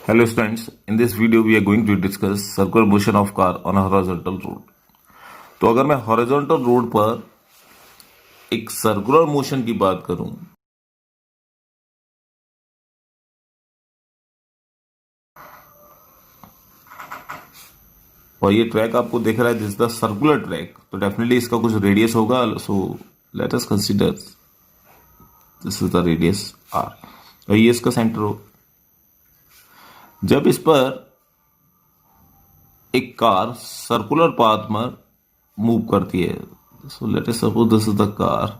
Hello students, in this video we are going to discuss circular motion of car on a horizontal road. तो अगर मैं horizontal road पर एक circular motion की बात करूं और ये ट्रैक आपको दिख रहा है दिस द सर्कुलर ट्रैक, तो डेफिनेटली इसका कुछ रेडियस होगा. So let us consider this is the radius R और ये इसका सेंटर हो. जब इस पर एक कार सर्कुलर पाथ में मूव करती है, so let us suppose this is the car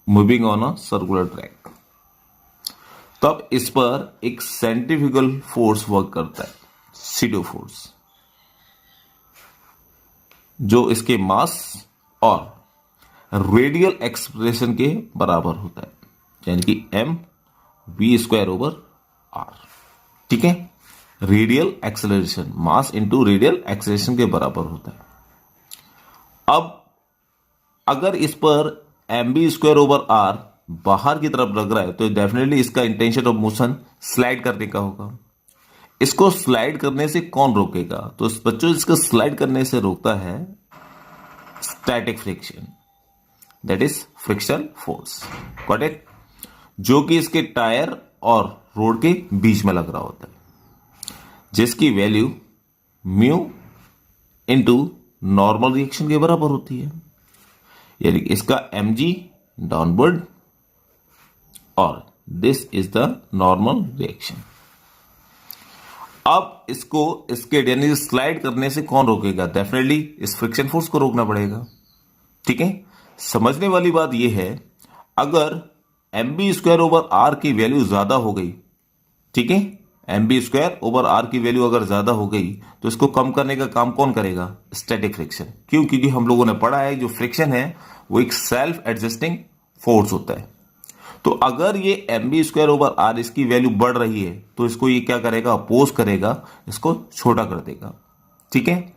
moving on a circular track, तब इस पर एक सेंट्रीफ्यूगल फोर्स वर्क करता है, सीडो फोर्स, जो इसके मास और रेडियल एक्सप्रेशन के बराबर होता है, यानी कि M V square over R. ठीक है, radial acceleration, mass into radial acceleration के बराबर होता है. अब अगर इस पर M B square over R बाहर की तरफ लग रहा है तो डेफिनेटली इसका इंटेंशन ऑफ मोशन स्लाइड करने का होगा. इसको स्लाइड करने से कौन रोकेगा? तो बच्चों, इसको स्लाइड करने से रोकता है static friction, that is friction force. Got it? जो कि इसके टायर और रोड के बीच में लग रहा होता है, जिसकी value mu into normal reaction के बराबर होती है, यानी कि इसका एम जी डाउनवर्ड और this is the normal reaction. अब इसको इसके यानी स्लाइड करने से कौन रोकेगा? डेफिनेटली इस फ्रिक्शन फोर्स को रोकना पड़ेगा. ठीक है, समझने वाली बात यह है, अगर M B square over R की वैल्यू ज्यादा हो गई, ठीक है, M B square over R की वैल्यू अगर ज्यादा हो गई तो इसको कम करने का काम कौन करेगा? Static friction. क्यों? क्योंकि हम लोगों ने पढ़ा है जो फ्रिक्शन है वो एक सेल्फ एडजस्टिंग फोर्स होता है. तो अगर ये M B square over R इसकी वैल्यू बढ़ रही है तो इसको ये क्या करेगा? अपोज करेगा, इसको छोटा कर देगा. ठीक है,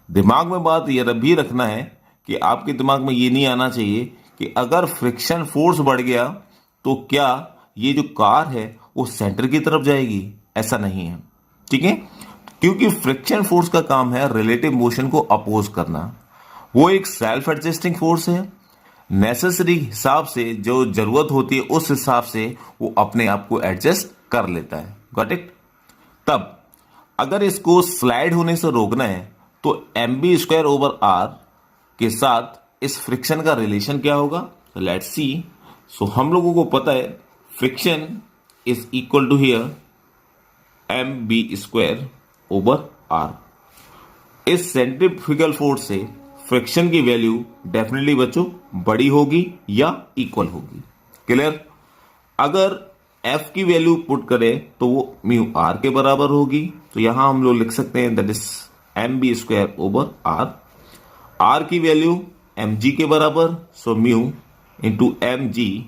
दिमाग में बात यह भी रखना है कि आपके दिमाग में ये नहीं आना चाहिए कि अगर फ्रिक्शन फोर्स बढ़ गया तो क्या ये जो कार है वो सेंटर की तरफ जाएगी? ऐसा नहीं है. ठीक है, क्योंकि फ्रिक्शन फोर्स का काम है रिलेटिव मोशन को अपोज करना. वो एक सेल्फ एडजस्टिंग फोर्स है, नेसेसरी हिसाब से जो जरूरत होती है उस हिसाब से वो अपने आप को एडजस्ट कर लेता है. Got it? तब अगर इसको स्लाइड होने से रोकना है तो M B square over R के साथ इस फ्रिक्शन का रिलेशन क्या होगा? Let's see. सो हम लोगों को पता है friction is equal to here M B square over R. इस सेंट्रीफ्यूगल फोर्स से फ्रिक्शन की वैल्यू डेफिनेटली बच्चों बड़ी होगी या इक्वल होगी. क्लियर? अगर एफ की वैल्यू पुट करें तो वो म्यू आर के बराबर होगी. तो यहां हम लोग लिख सकते हैं that is M B square over R. R की वैल्यू एम जी के बराबर, so mu into M G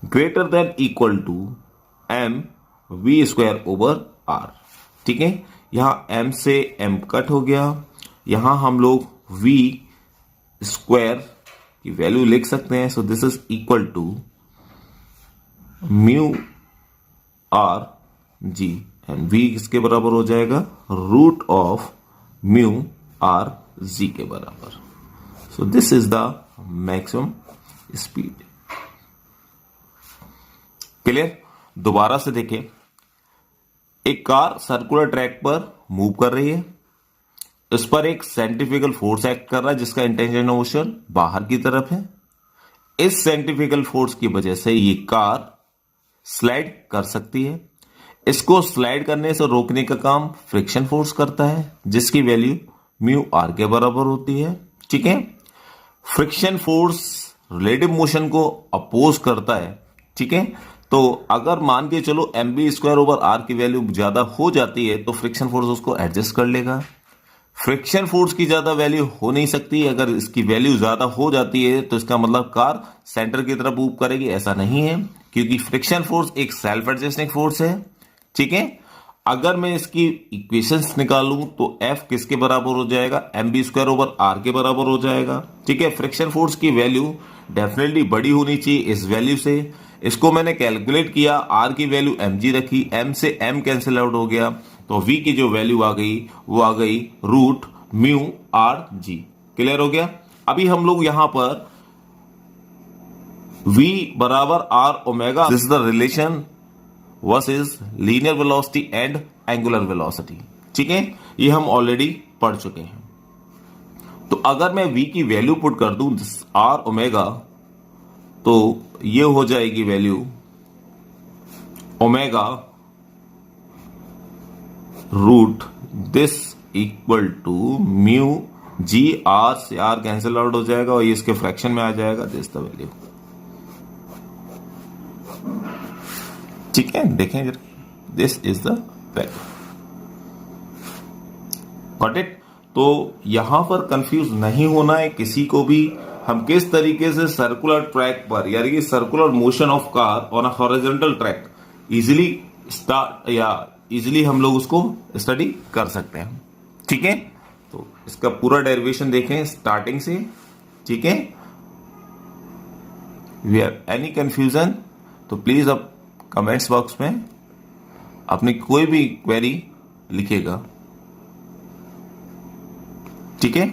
greater than equal to M V square over R. ठीक है, यहां एम से एम कट हो गया, यहां हम लोग वी स्क्वायर की वैल्यू लिख सकते हैं. So this is equal to mu R G and V किसके बराबर हो जाएगा? Root of mu R G के बराबर. So this is the maximum speed. Clear? दोबारा से देखें, एक कार सर्कुलर ट्रैक पर मूव कर रही है, इस पर एक सेंट्रीफ्यूगल फोर्स एक्ट कर रहा है जिसका इंटेंशन ऑफ मोशन बाहर की तरफ है. इस सेंट्रीफ्यूगल फोर्स की वजह से ये कार स्लाइड कर सकती है. इसको स्लाइड करने से रोकने का काम फ्रिक्शन फोर्स करता है जिसकी वैल्यू म्यू आर के बराबर होती है. ठीक है, फ्रिक्शन फोर्स रिलेटिव मोशन को अपोज करता है. ठीक है, तो अगर मान के चलो M B square over R की वैल्यू ज्यादा हो जाती है तो फ्रिक्शन फोर्स उसको एडजस्ट कर लेगा. फ्रिक्शन फोर्स की ज्यादा वैल्यू हो नहीं सकती. अगर इसकी वैल्यू ज्यादा हो जाती है तो इसका मतलब कार सेंटर की तरफ मूव करेगी, ऐसा नहीं है, क्योंकि फ्रिक्शन फोर्स एक सेल्फ एडजस्टिंग फोर्स है. ठीक है, अगर मैं इसकी इक्वेशंस निकालूं तो एफ किसके बराबर हो जाएगा? M B square over R के बराबर हो जाएगा. ठीक है, फ्रिक्शन फोर्स की वैल्यू डेफिनेटली बड़ी होनी चाहिए इस वैल्यू से, इसको मैंने कैलकुलेट किया, आर की वैल्यू mg रखी, m से m कैंसिल आउट हो गया, तो v की जो वैल्यू आ गई वो आ गई root mu R G. Clear हो गया। अभी हम लोग यहां पर v बराबर R omega, this is the relation versus linear velocity and angular velocity. ठीक है, ये हम ऑलरेडी पढ़ चुके हैं। तो अगर मैं v की वैल्यू पुट कर दूं आर ओमेगा, तो ये हो जाएगी value omega root this equal to mu G, R से आर कैंसिल आउट हो जाएगा और ये इसके फ्रैक्शन में आ जाएगा, दिस द वैल्यू। ठीक है, देखें जरा, this is the value. Got it. तो यहां पर कंफ्यूज नहीं होना है किसी को भी। हम किस तरीके से सर्कुलर ट्रैक पर, यानी कि circular motion of car on a horizontal track easily start या इजीली हम लोग उसको स्टडी कर सकते हैं। ठीक है, तो इसका पूरा डेरिवेशन देखें स्टार्टिंग से। ठीक है, वी हैव एनी कंफ्यूजन तो प्लीज अब कमेंट्स बॉक्स में अपनी कोई भी क्वेरी लिखिएगा। ठीक है,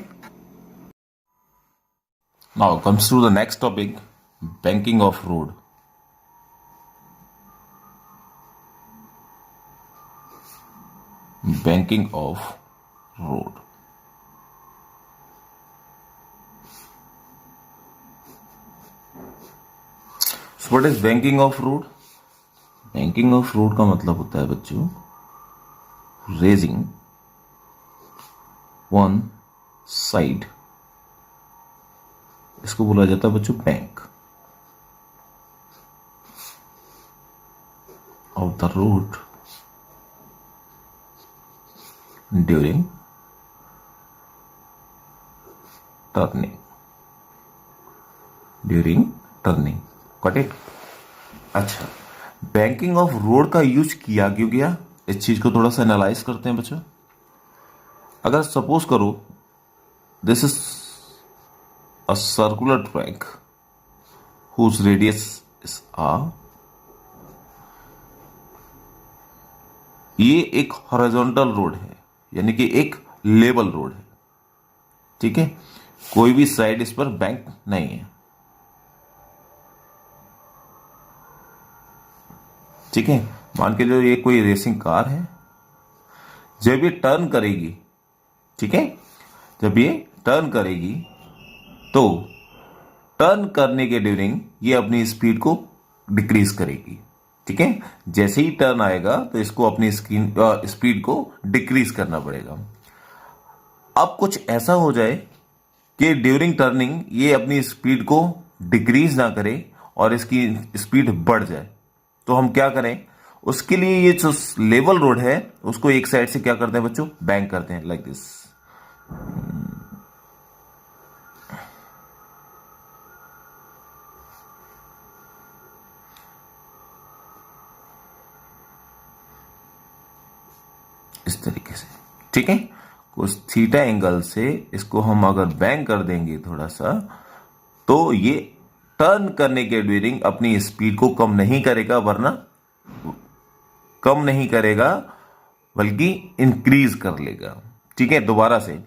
now comes to the next topic, banking of road. Banking of road. So what is banking of road? Banking of road का मतलब होता है बच्चों, रेजिंग वन साइड, इसको बोला जाता है बच्चों bank of the road during turning. Got it. अच्छा, बैंकिंग ऑफ रोड का यूज किया क्यों गया, इस चीज को थोड़ा सा एनालाइज करते हैं बच्चों। अगर सपोज करो this is a circular track whose radius is r, ये एक हॉरिजॉन्टल रोड है, यानी कि एक लेवल रोड है। ठीक है, कोई भी साइड इस पर बैंक नहीं है। ठीक है, मान के जो ये कोई रेसिंग कार है, जब ये टर्न करेगी, ठीक है, जब ये टर्न करेगी तो टर्न करने के ड्यूरिंग ये अपनी स्पीड को डिक्रीज करेगी। ठीक है, जैसे ही टर्न आएगा तो इसको अपनी स्पीड को डिक्रीज करना पड़ेगा। अब कुछ ऐसा हो जाए कि ड्यूरिंग टर्निंग ये अपनी स्पीड को डिक्रीज ना करे और इसकी स्पीड बढ़ जाए, तो हम क्या करें, उसके लिए ये जो लेवल रोड है उसको एक साइड से क्या करते हैं बच्चों, बैंक करते हैं, लाइक दिस। इस तरीके से। ठीक है, कुछ थीटा एंगल से इसको हम अगर बैंक कर देंगे थोड़ा सा, तो ये टर्न करने के ड्यूरिंग अपनी स्पीड को कम नहीं करेगा, वरना कम नहीं करेगा बल्कि इंक्रीज कर लेगा। ठीक है, दोबारा से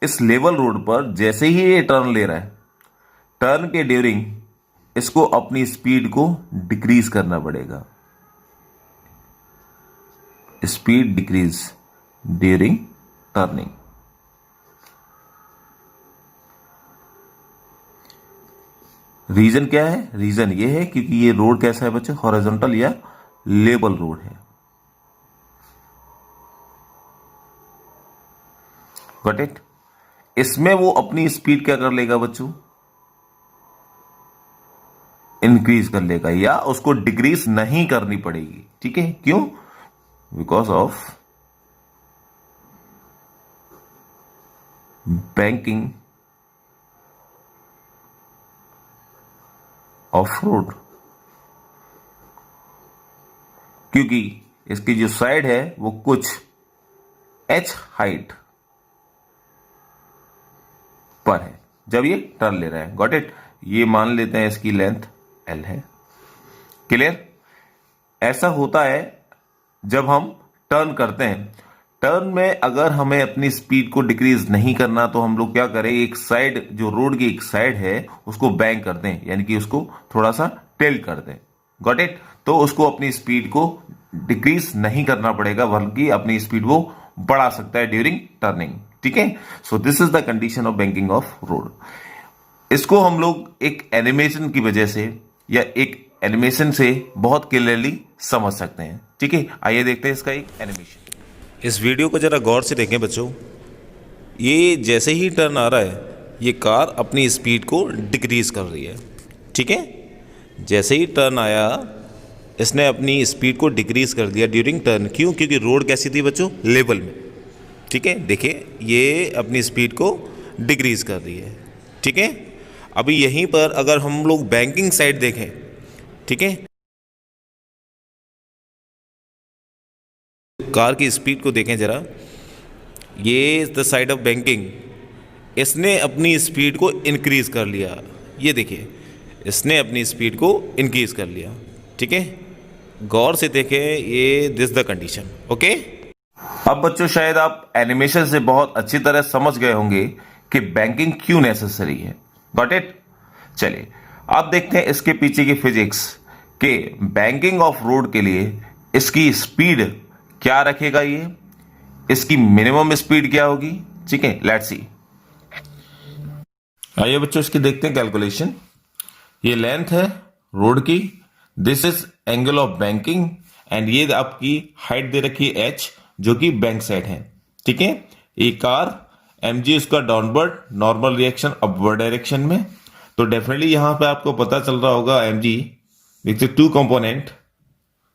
इस लेवल रोड पर जैसे ही ये टर्न ले रहा है, टर्न के ड्यूरिंग इसको अपनी स्पीड को डिक्रीज करना पड़ेगा। Speed decrease during turning. Reason क्या है, रीजन ये है क्योंकि ये रोड कैसा है बच्चे, हॉरिजॉन्टल या लेवल रोड है। Got it. इसमें वो अपनी स्पीड क्या कर लेगा बच्चों, इंक्रीज कर लेगा, या उसको डिक्रीज नहीं करनी पड़ेगी। ठीक है, क्यों, because of banking of road, क्योंकि इसकी जो साइड है वो कुछ h हाइट पर है जब ये टर्न ले रहा है। Got it. ये मान लेते हैं इसकी लेंथ l है, क्लियर? ऐसा होता है जब हम टर्न करते हैं। टर्न में अगर हमें अपनी स्पीड को डिक्रीज नहीं करना तो हम लोग क्या करें, एक साइड जो रोड की एक साइड है उसको बैंक कर दें, यानी कि उसको थोड़ा सा टिल्ट कर दें। Got it? तो उसको अपनी स्पीड को डिक्रीज नहीं करना पड़ेगा, बल्कि अपनी स्पीड वो बढ़ा सकता है ड्यूरिंग टर्निंग। ठीक है? So this is the condition of banking of road. इसको हम लोग एक एनिमेशन की वजह से या एक एनिमेशन से बहुत क्लियरली समझ सकते हैं। ठीक है, आइए देखते हैं इसका एक एनिमेशन। इस वीडियो को जरा गौर से देखें बच्चों। ये जैसे ही टर्न आ रहा है, ये कार अपनी स्पीड को डिक्रीज कर रही है। ठीक है, जैसे ही टर्न आया इसने अपनी स्पीड को डिक्रीज कर दिया ड्यूरिंग टर्न। क्यों? क्योंकि रोड कैसी थी बच्चों? लेवल में। ठीक है, देखिए ये अपनी स्पीड को डिक्रीज कर रही है। ठीक है, अभी यहीं पर अगर हम लोग बैंकिंग साइड देखें, ठीक है, कार की स्पीड को देखें जरा, ये द साइड ऑफ बैंकिंग, इसने अपनी स्पीड को इंक्रीज कर लिया। ये देखिए इसने अपनी स्पीड को इंक्रीज कर लिया। ठीक है, गौर से देखें, ये दिस द कंडीशन। ओके, अब बच्चों शायद आप एनिमेशन से बहुत अच्छी तरह समझ गए होंगे कि बैंकिंग क्यों नेसेसरी है। Got it? चलिए अब देखते हैं इसके पीछे की फिजिक्स कि बैंकिंग ऑफ रोड के लिए इसकी स्पीड क्या रखेगा, ये इसकी मिनिमम स्पीड क्या होगी। ठीक है, लेट्स सी। आइए बच्चों इसकी देखते हैं कैलकुलेशन। ये लेंथ है रोड की, this is angle of banking, and ये आपकी हाइट दे रखी है h, जो कि बैंक साइड है। ठीक है, ये कार mg उसका downward, normal reaction upward direction में। तो डेफिनेटली यहां पे आपको पता चल रहा होगा mg, देखिए two component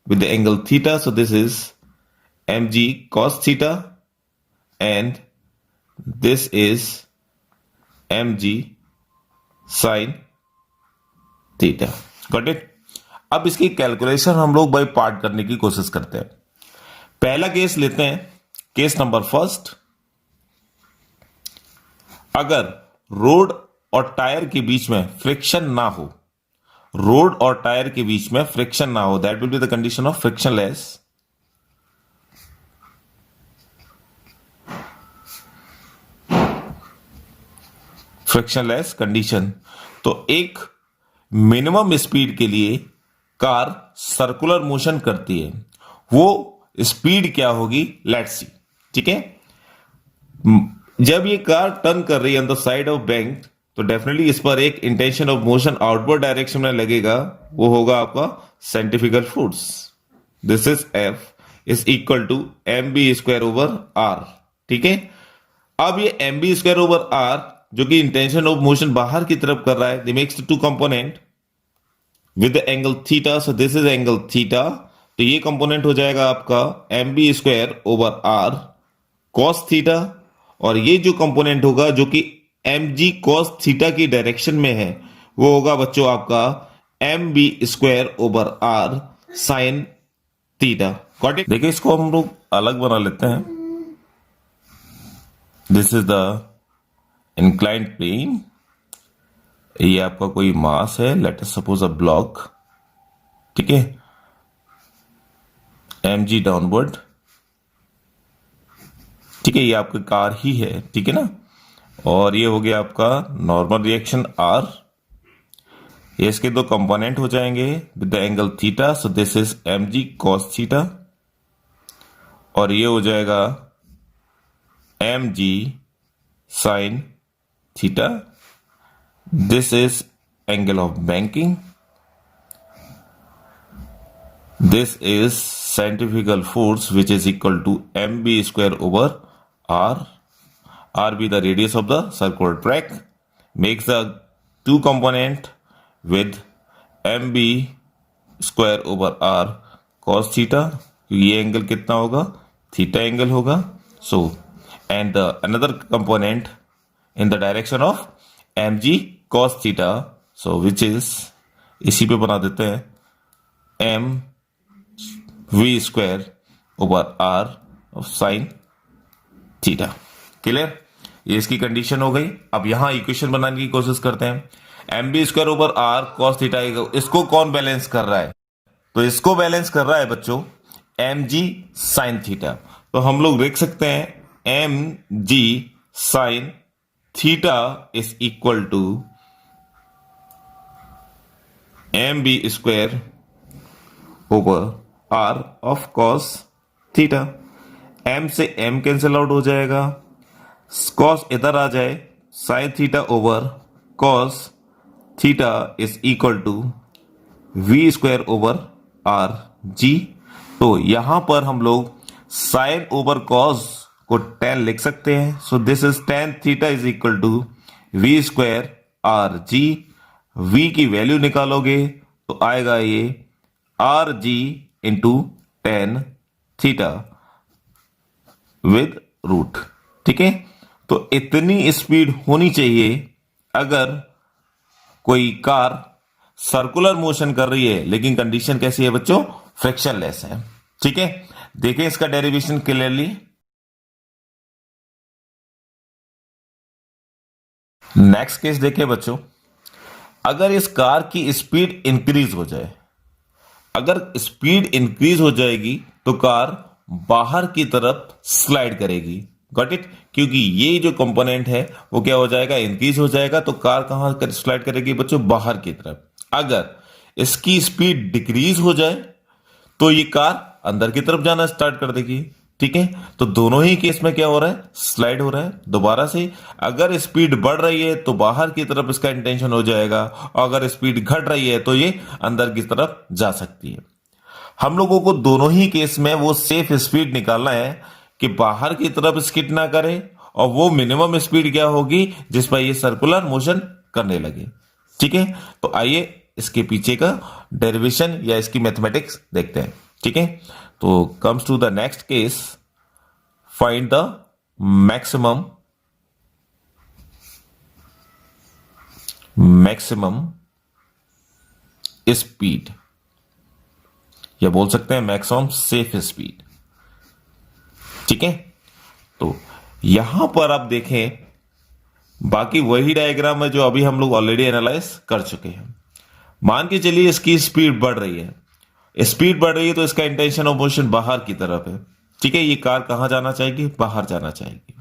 with the angle theta, so this is mg cos theta and this is mg sin theta. Got it? अब इसकी कैलकुलेशन हम लोग बाय पार्ट करने की कोशिश करते हैं। पहला केस लेते हैं, केस नंबर फर्स्ट। अगर रोड और टायर के बीच में फ्रिक्शन ना हो, रोड और टायर के बीच में फ्रिक्शन ना हो, that will be the condition of frictionless. Frictionless condition. तो एक मिनिमम स्पीड के लिए कार सर्कुलर मोशन करती है, वो स्पीड क्या होगी, लेट्स सी। ठीक है, जब ये कार टर्न कर रही है on the side of bank, तो डेफिनेटली इस पर एक intention of motion outward direction में लगेगा, वो होगा आपका centrifugal force. This is F is equal to mb square over r। ठीक है, अब ये mb स्क्वायर ओवर r जो कि इंटेंशन ऑफ मोशन बाहर की तरफ कर रहा है, they makes two component with the angle theta, so this is angle theta. तो ये कंपोनेंट हो जाएगा आपका mb square over r cos theta, और ये जो कंपोनेंट होगा जो कि mg cos थीटा की डायरेक्शन में है, वो होगा बच्चों आपका mb square over r sin theta. Got it? देखिए इसको हम लोग अलग बना लेते हैं। This is the inclined plane, ये आपका कोई मास है, late us suppose a block. ठीक है, mg डाउनवर्ड। ठीक है, ये आपकी कार ही है। ठीक है ना, और ये हो गया आपका नॉर्मल रिएक्शन r, ये इसके दो कंपोनेंट हो जाएंगे with the angle theta, so this is mg cos theta, और ये हो जाएगा mg sin theta. This is angle of banking, this is centrifugal force which is equal to mb square over r, r be the radius of the circular track, makes the two component with mb square over r cos theta, ये angle कितना होगा, theta angle होगा। So and the another component in the direction of mg cos theta, so which is, इसी पे बना देते हैं m v square over r of sine theta. Clear? ये इसकी कंडीशन हो गई। अब यहां इक्वेशन बनाने की कोशिश करते हैं। mb square over r cos theta, इसको कौन बैलेंस कर रहा है, तो इसको बैलेंस कर रहा है बच्चों एम जी साइन थीटा। तो हम लोग देख सकते हैं M G sine theta is equal to M B square over R of cos theta. M से एम कैंसिल आउट हो जाएगा, कॉस इधर आ जाए, sine theta over cos theta is equal to V square over R G. तो यहां पर हम लोग साइन ओवर कॉस को tan लिख सकते हैं। So this is tan theta is equal to V square R G. v की वैल्यू निकालोगे तो आएगा ये R G into tan theta with root. ठीक है, तो इतनी स्पीड होनी चाहिए अगर कोई कार सर्कुलर मोशन कर रही है, लेकिन कंडीशन कैसी है बच्चों, फ्रिक्शनलेस है। ठीक है, देखें इसका डेरिवेशन क्लियरली। नेक्स्ट केस देखें बच्चों, अगर इस कार की स्पीड इंक्रीज हो जाए, अगर स्पीड इंक्रीज हो जाएगी तो कार बाहर की तरफ स्लाइड करेगी। Got it? क्योंकि ये जो कंपोनेंट है वो क्या हो जाएगा, इंक्रीज हो जाएगा, तो कार कहां स्लाइड करेगी बच्चों, बाहर की तरफ। अगर इसकी स्पीड डिक्रीज हो जाए तो ये कार अंदर की तरफ जाना स्टार्ट कर देगी। ठीक है, तो दोनों ही केस में क्या हो रहा है, स्लाइड हो रहा है। दोबारा से, अगर स्पीड बढ़ रही है तो बाहर की तरफ इसका इंटेंशन हो जाएगा, और अगर स्पीड घट रही है तो ये अंदर की तरफ जा सकती है। हम लोगों को दोनों ही केस में वो सेफ स्पीड निकालना है कि बाहर की तरफ स्किड ना करे, और वो मिनिमम स्पीड क्या होगी जिस पर ये सर्कुलर मोशन करने लगे। ठीक है, तो आइए इसके पीछे का डेरिवेशन या इसकी मैथमेटिक्स देखते हैं। ठीक है, तो comes to the next case, find the maximum speed, या बोल सकते हैं मैक्सिमम सेफ स्पीड। ठीक है, तो यहां पर आप देखें बाकी वही डायग्राम है जो अभी हम लोग ऑलरेडी एनालाइज कर चुके हैं। मान के चलिए इसकी स्पीड बढ़ रही है, स्पीड बढ़ रही है तो इसका इंटेंशन ऑफ मोशन बाहर की तरफ है। ठीक है, ये कार कहां जाना चाहेगी, बाहर जाना चाहेगी।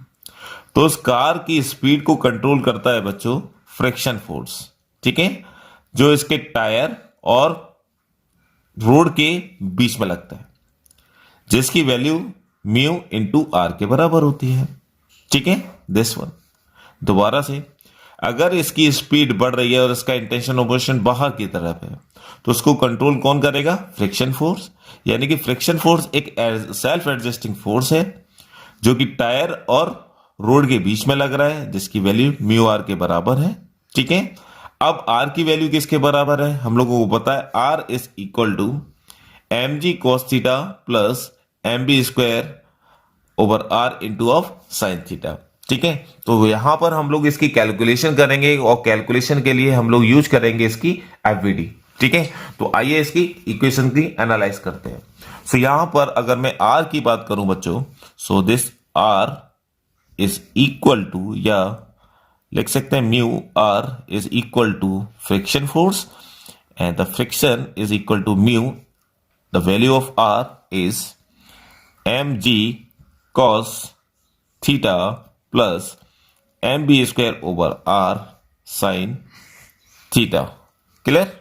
तो उस कार की स्पीड को कंट्रोल करता है बच्चों फ्रिक्शन फोर्स। ठीक है, जो इसके टायर और रोड के बीच में लगता है, जिसकी वैल्यू म्यू इंटू आर के बराबर होती है। ठीक है, दिस वन। दोबारा से, अगर इसकी स्पीड बढ़ रही है और इसका इंटेंशन ऑफ मोशन बाहर की तरफ है, तो उसको कंट्रोल कौन करेगा, फ्रिक्शन फोर्स। यानी कि फ्रिक्शन फोर्स एक सेल्फ एडजस्टिंग फोर्स है जो कि टायर और रोड के बीच में लग रहा है, जिसकी वैल्यू म्यू आर के बराबर है। ठीक है, अब आर की वैल्यू किसके बराबर है, हम लोगों को पता है R is equal to M G cos theta plus M B square over R into of sine theta. ठीक है, तो यहां पर हम लोग इसकी कैलकुलेशन करेंगे, और कैलकुलेशन के लिए हम लोग यूज करेंगे इसकी एफवीडी। ठीक है, तो आइए इसकी इक्वेशन की एनालाइज करते हैं। सो यहां पर अगर मैं आर की बात करूं बच्चों, so this R is equal to, या लिख सकते हैं mu R is equal to friction force, and the friction is equal to mu, the value of R is M G cos theta plus M B square over R sine theta. Clear?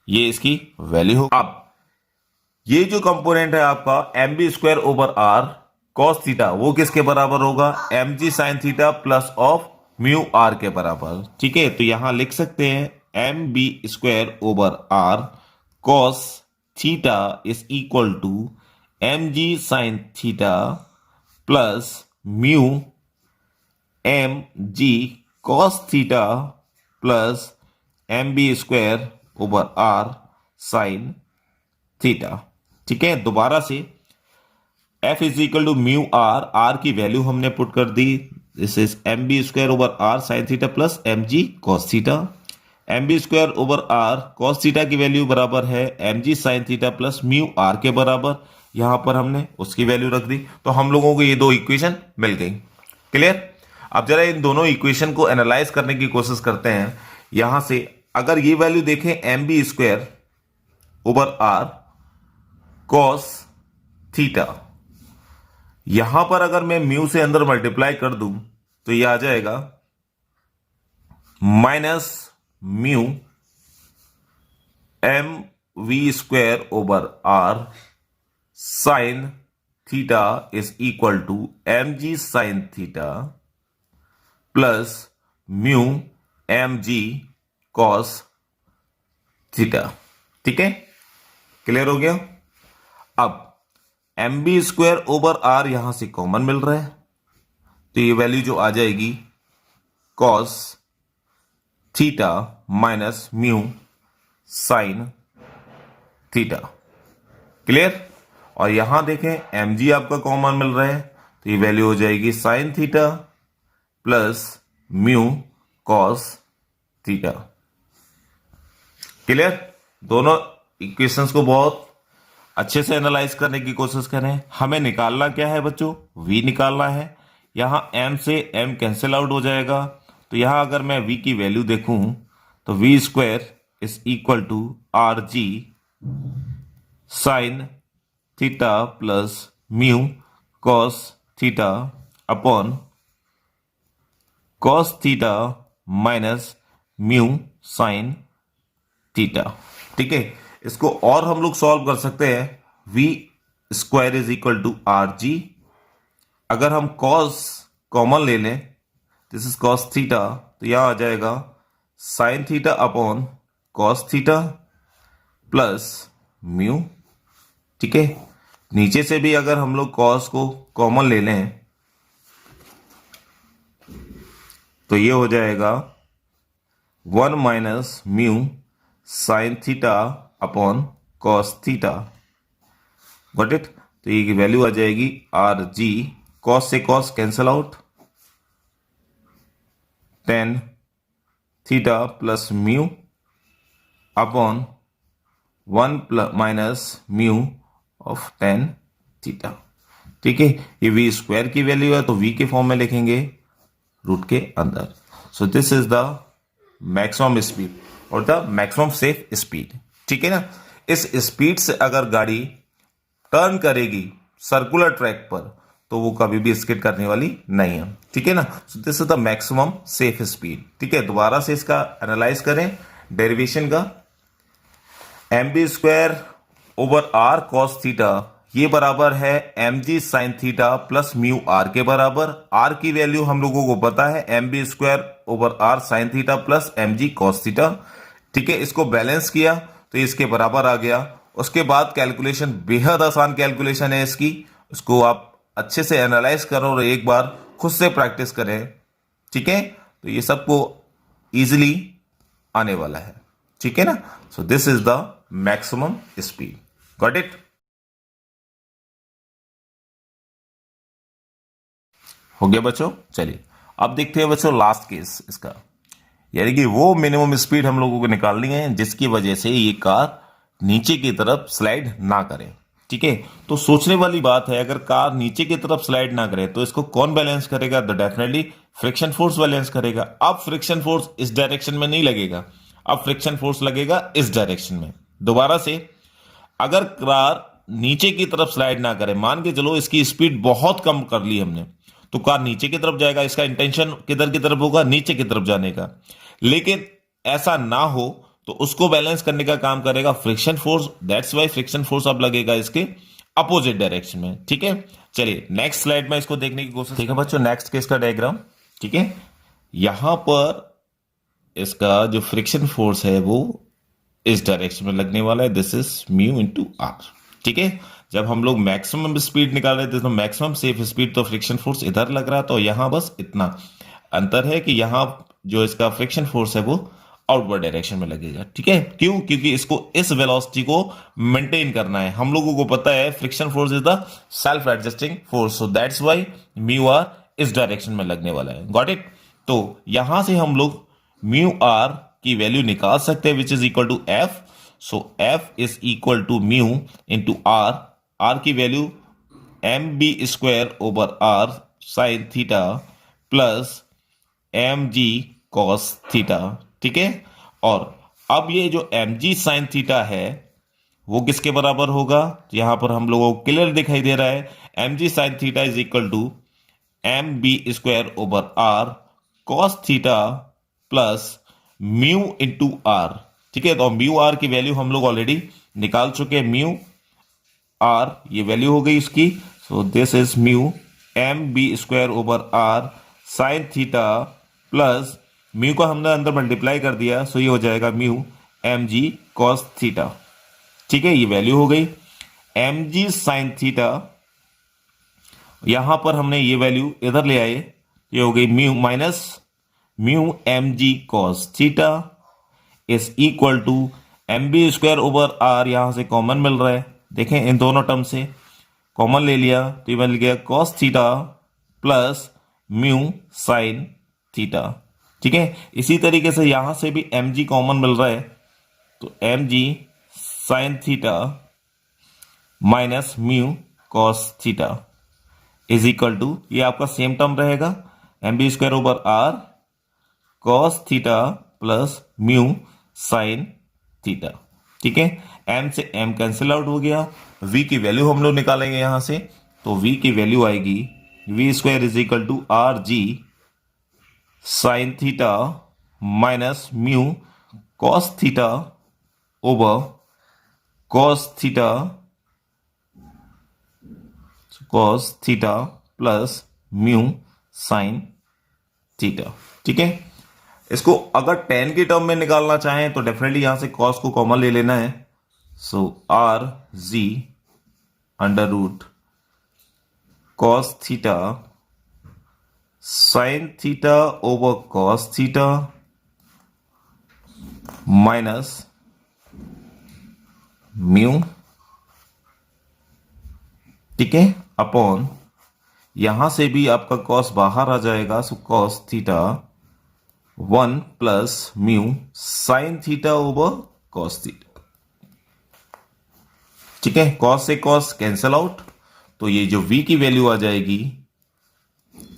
ये इसकी value हो। अब ये जो component है आपका M B square over R cos theta, वो किसके बराबर होगा, M G sine theta plus of mu R के बराबर। ठीक है, तो यहां लिख सकते हैं M B square over R cos theta is equal to M G sine theta plus mu M G cos theta plus M B square over R sine theta. ठीक है, दोबारा से F is equal to mu are, R की value हमने put कर दी, this is M B square over R sine theta plus M G cos theta. M B square over R cos theta की value बराबर है M G sine theta plus mu R के बराबर, यहां पर हमने उसकी वैल्यू रख दी। तो हम लोगों को ये दो इक्वेशन मिल गई। क्लियर? अब जरा इन दोनों इक्वेशन को एनालाइज करने की कोशिश करते हैं। यहां से अगर ये वैल्यू देखें M B square over R, cos theta. यहां पर अगर मैं म्यू से अंदर मल्टीप्लाई कर दूं तो यह आ जाएगा minus mu M V square over R sine theta is equal to M G sine theta plus mu M G cos theta. ठीक है, क्लियर हो गया। अब M B square over R यहां से कॉमन मिल रहा है तो ये वैल्यू जो आ जाएगी cos theta minus mu sine theta. Clear. और यहां देखें एम जी आपका कॉमन मिल रहा है तो ये वैल्यू हो जाएगी sign theta plus mu cos theta. Clear. दोनों इक्वेशंस को बहुत अच्छे से एनालाइज करने की कोशिश करें। हमें निकालना क्या है बच्चों, v निकालना है। यहां m से m कैंसिल आउट हो जाएगा तो यहां अगर मैं v की वैल्यू देखूं तो v square is equal to R G sine theta plus mu cos theta upon cos theta minus mu sine theta. ठीक है, इसको और हम लोग सॉल्व कर सकते हैं। v square is equal to R G. अगर हम cos कॉमन ले लें, दिस इज cos थीटा, तो यहां आ जाएगा sine theta upon cos theta plus mu. ठीक है, नीचे से भी अगर हम लोग cos को कॉमन ले लें तो ये हो जाएगा 1 minus mu sine theta upon cos theta. Got it. तो ये की वैल्यू आ जाएगी आर जी, कॉस से cos cancel out, tan theta plus mu upon 1 minus mu of ten theta. ठीक है, ये वी स्क्वायर की वैल्यू है तो वी के फॉर्म में लिखेंगे रूट के अंदर। सो this is the maximum speed और द मैक्सिमम सेफ स्पीड। ठीक है ना। इस स्पीड से अगर गाड़ी टर्न करेगी सर्कुलर ट्रैक पर तो वो कभी भी स्किड करने वाली नहीं है। ठीक है ना। So this is the maximum safe speed. ठीक है, दोबारा से इसका एनालाइज करें डेरिवेशन का। M B square over R cos theta ये बराबर है M G sine theta plus mu R के बराबर। आर की वैल्यू हम लोगों को पता है M B square over R sine theta plus M G cos theta. ठीक है, इसको बैलेंस किया तो इसके बराबर आ गया। उसके बाद कैलकुलेशन बेहद आसान कैलकुलेशन है इसकी, उसको आप अच्छे से एनालाइज करो और एक बार खुद से प्रैक्टिस करें। ठीक है, तो ये सबको इजीली आने वाला है। ठीक है ना। So this is the maximum speed. Got it. हो गया बच्चों। चलिए अब देखते हैं बच्चों लास्ट केस इसका, यानी कि वो मिनिमम स्पीड हम लोगों को निकालनी है जिसकी वजह से ये कार नीचे की तरफ स्लाइड ना करे। ठीक है, तो सोचने वाली बात है अगर कार नीचे की तरफ स्लाइड ना करे तो इसको कौन बैलेंस करेगा? तो डेफिनेटली फ्रिक्शन फोर्स बैलेंस करेगा। अब फ्रिक्शन फोर्स इस डायरेक्शन में नहीं लगेगा, अब फ्रिक्शन फोर्स लगेगा इस डायरेक्शन में। दोबारा से, अगर कार नीचे की तरफ स्लाइड ना करे, मान के चलो इसकी स्पीड बहुत कम कर ली हमने, तो कार नीचे की तरफ जाएगा। इसका इंटेंशन किधर की तरफ होगा? नीचे की तरफ जाने का। लेकिन ऐसा ना हो तो उसको बैलेंस करने का काम करेगा friction force. That's why friction force अब लगेगा इसके अपोजिट डायरेक्शन में। ठीक है, चलिए नेक्स्ट स्लाइड में इसको देखने की कोशिश। ठीक है बच्चों, नेक्स्ट केस का डायग्राम। ठीक है, यहां पर इसका जो फ्रिक्शन फोर्स है वो इस डायरेक्शन में लगने वाला है। This is mu into R. ठीक है, जब हम लोग मैक्सिमम स्पीड निकाल रहे थे तो मैक्सिमम सेफ स्पीड तो फ्रिक्शन फोर्स इधर लग रहा, तो यहां बस इतना अंतर है कि यहां जो इसका फ्रिक्शन फोर्स है वो आउटवर्ड डायरेक्शन में लगेगा। ठीक है, क्यों? क्योंकि इसको इस वेलोसिटी को मेंटेन करना है। हम लोगों को पता है friction force is the self adjusting force, so that's why mu R इस डायरेक्शन में लगने वाला है। Got it. तो यहां से हम लोग म्यू आर की वैल्यू निकाल सकते हैं which is equal to F. So F is equal to mu into R. R की value M B square over R sine theta plus M G cos theta. ठीक है, और अब ये जो एम जी साइन थीटा है वो किसके बराबर होगा? यहां पर हम लोगों को क्लियर दिखाई दे रहा है, M G sine theta is equal to M B square over R cos theta plus mu into R. ठीक है, तो म्यू आर की वैल्यू हम लोग ऑलरेडी निकाल चुके हैं, म्यू आर ये वैल्यू हो गई इसकी। So this is mu M B square over R sine theta plus mu को हमने अंदर मल्टीप्लाई कर दिया, सो ये हो जाएगा mu M G cos theta. ठीक है, ये वैल्यू हो गई एम जी साइन थीटा। यहां पर हमने ये वैल्यू इधर ले आए, ये हो गई mu minus mu M G cos theta is equal to M B square over R, यहां से कॉमन मिल रहा है, देखें इन दोनों टर्म से कॉमन ले लिया तो ये मिल गया cos theta plus mu sine theta. ठीक है, इसी तरीके से यहां से भी एम जी कॉमन मिल रहा है, तो M G sine theta minus mu cos theta is equal to, ये आपका सेम टर्म रहेगा, M B square over R cos theta plus mu sine theta. ठीक है, एम से एम कैंसिल आउट हो गया, v की वैल्यू हम लोग निकालेंगे यहां से, तो v की वैल्यू आएगी V square is equal to R G sine theta minus mu cos theta over cos theta plus mu sine theta. ठीक है, इसको अगर tan की टर्म में निकालना चाहें तो डेफिनेटली यहां से cos को कॉमन ले लेना है, so R G under root cos theta sine theta over cos theta minus mu. ठीक है, अपॉन यहां से भी आपका cos बाहर आ जाएगा, सो cos theta 1 plus mu sine theta over cos theta. ठीक है, cos से cos कैंसल आउट, तो ये जो v की वैल्यू आ जाएगी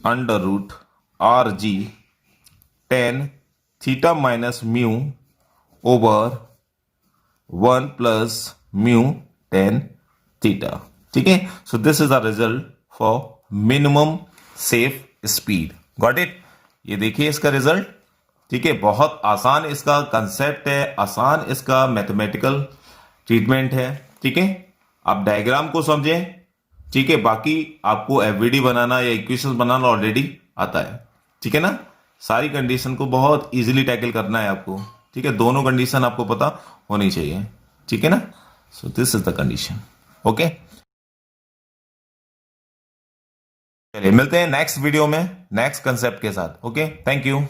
under root R G tan theta minus mu over 1 plus mu tan theta. ठीक है, so this is the result for minimum safe speed. Got it? ये देखिए इसका रिजल्ट। ठीक है, बहुत आसान इसका कंसेप्ट है, आसान इसका मैथमेटिकल ट्रीटमेंट है। ठीक है, आप डायग्राम को समझें। ठीक है, बाकी आपको एफवीडी बनाना या इक्वेशंस बनाना ऑलरेडी आता है। ठीक है ना, सारी कंडीशन को बहुत इजीली टैकल करना है आपको। ठीक है, दोनों कंडीशन आपको पता होनी चाहिए। ठीक है ना, so this is the condition. Okay, चलिए मिलते हैं नेक्स्ट वीडियो में नेक्स्ट कंसेप्ट के साथ। Okay, thank you.